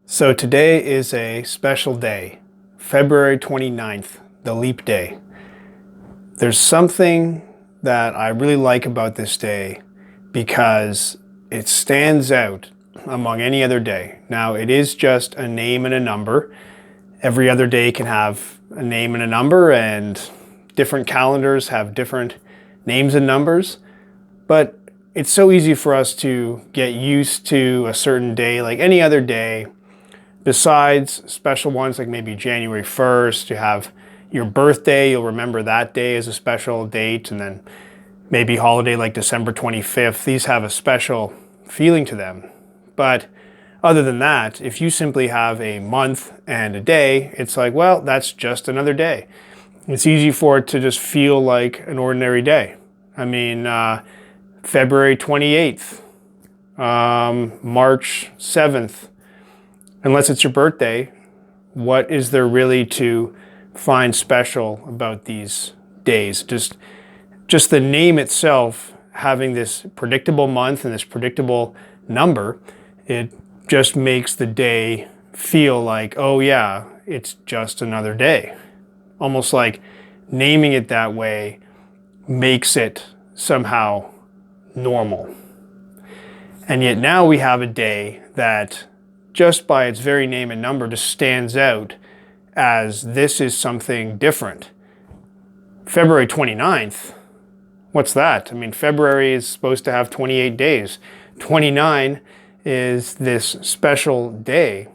So today is a special day, February 29th, the leap day. There's something that I really like about this day because it stands out among any other day. Now, it is just a name and a number. Every other day can have a name and a number, and different calendars have different names and numbers. But it's so easy for us to get used to a certain day like any other day. Besides special ones like maybe January 1st, you have your birthday, you'll remember that day as a special date, and then maybe holiday like December 25th. These have a special feeling to them. But other than that, if you simply have a month and a day, it's like, well, that's just another day. It's easy for it to just feel like an ordinary day. I mean, February 28th, March 7th, unless it's your birthday, what is there really to find special about these days? Just the name itself, having this predictable month and this predictable number, it just makes the day feel like, oh yeah, it's just another day. Almost like naming it that way makes it somehow normal. And yet now we have a day that just by its very name and number just stands out as this is something different. February 29th, what's that? I mean, February is supposed to have 28 days. 29 is this special day.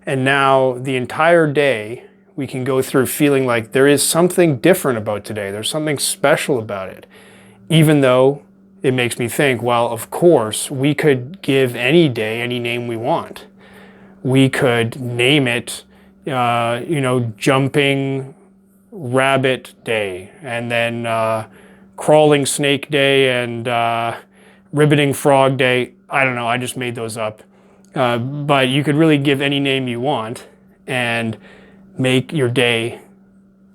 And now the entire day, we can go through feeling like there is something different about today. There's something special about it. Even though it makes me think, well, of course, we could give any day any name we want. We could name it, Jumping Rabbit Day, and then Crawling Snake Day, and Ribbiting Frog Day. I don't know, I just made those up. But you could really give any name you want and make your day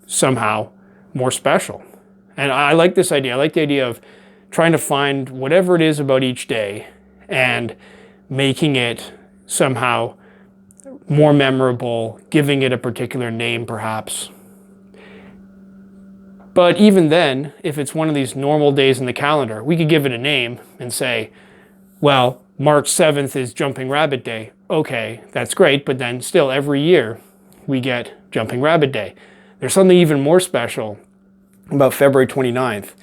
somehow more special. And I like this idea. I like the idea of trying to find whatever it is about each day and making it somehow more memorable, giving it a particular name perhaps. But even then, if it's one of these normal days in the calendar, we could give it a name and say, well, March 7th is Jumping Rabbit Day. Okay, that's great, but then still every year we get Jumping Rabbit Day. There's something even more special about February 29th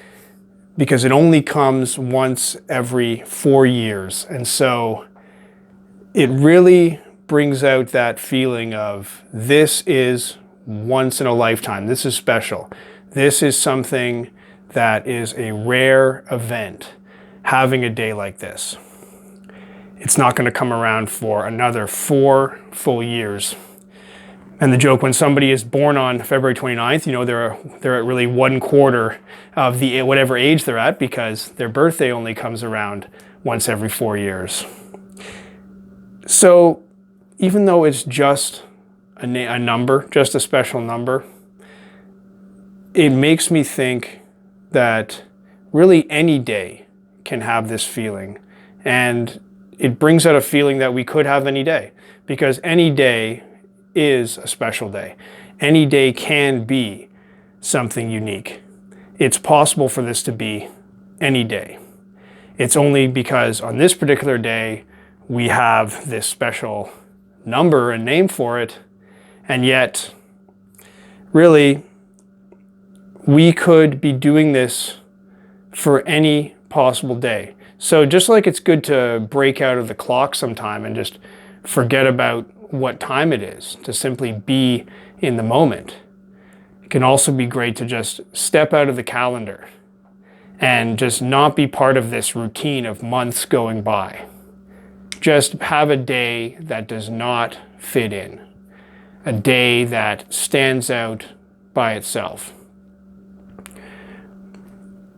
because it only comes once every 4 years. And so it really brings out that feeling of this is once in a lifetime. This is special. This is something that is a rare event, having a day like this. It's not going to come around for another 4 full years. And the joke, when somebody is born on February 29th, they're at really 1/4 of the whatever age they're at because their birthday only comes around once every 4 years. So even though it's just a number, just a special number, it makes me think that really any day can have this feeling. And it brings out a feeling that we could have any day, because any day is a special day. Any day can be something unique. It's possible for this to be any day. It's only because on this particular day, we have this special number and name for it, and yet really we could be doing this for any possible day. So just like it's good to break out of the clock sometime and just forget about what time it is, to simply be in the moment, it can also be great to just step out of the calendar and just not be part of this routine of months going by. Just have a day that does not fit in, a day that stands out by itself.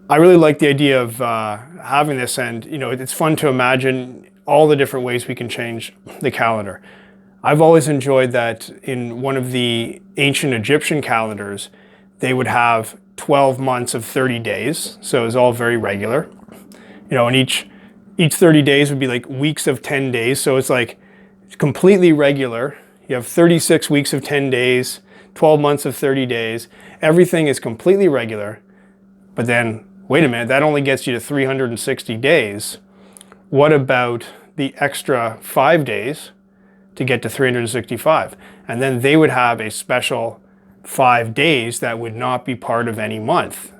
I really like the idea of having this, and it's fun to imagine all the different ways we can change the calendar. I've always enjoyed that in one of the ancient Egyptian calendars, they would have 12 months of 30 days, so it was all very regular. And each 30 days would be like weeks of 10 days, so it's like completely regular. You have 36 weeks of 10 days, 12 months of 30 days. Everything is completely regular. But then, wait a minute, that only gets you to 360 days. What about the extra 5 days to get to 365? And then they would have a special 5 days that would not be part of any month.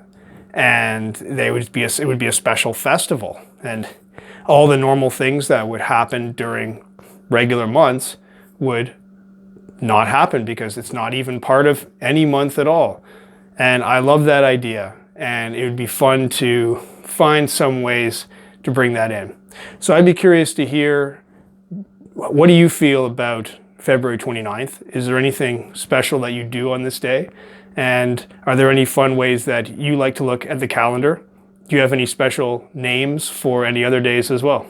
And it would be a special festival. And all the normal things that would happen during regular months would not happen because it's not even part of any month at all. And I love that idea. And it would be fun to find some ways to bring that in. So I'd be curious to hear, what do you feel about February 29th? Is there anything special that you do on this day? And are there any fun ways that you like to look at the calendar? Do you have any special names for any other days as well?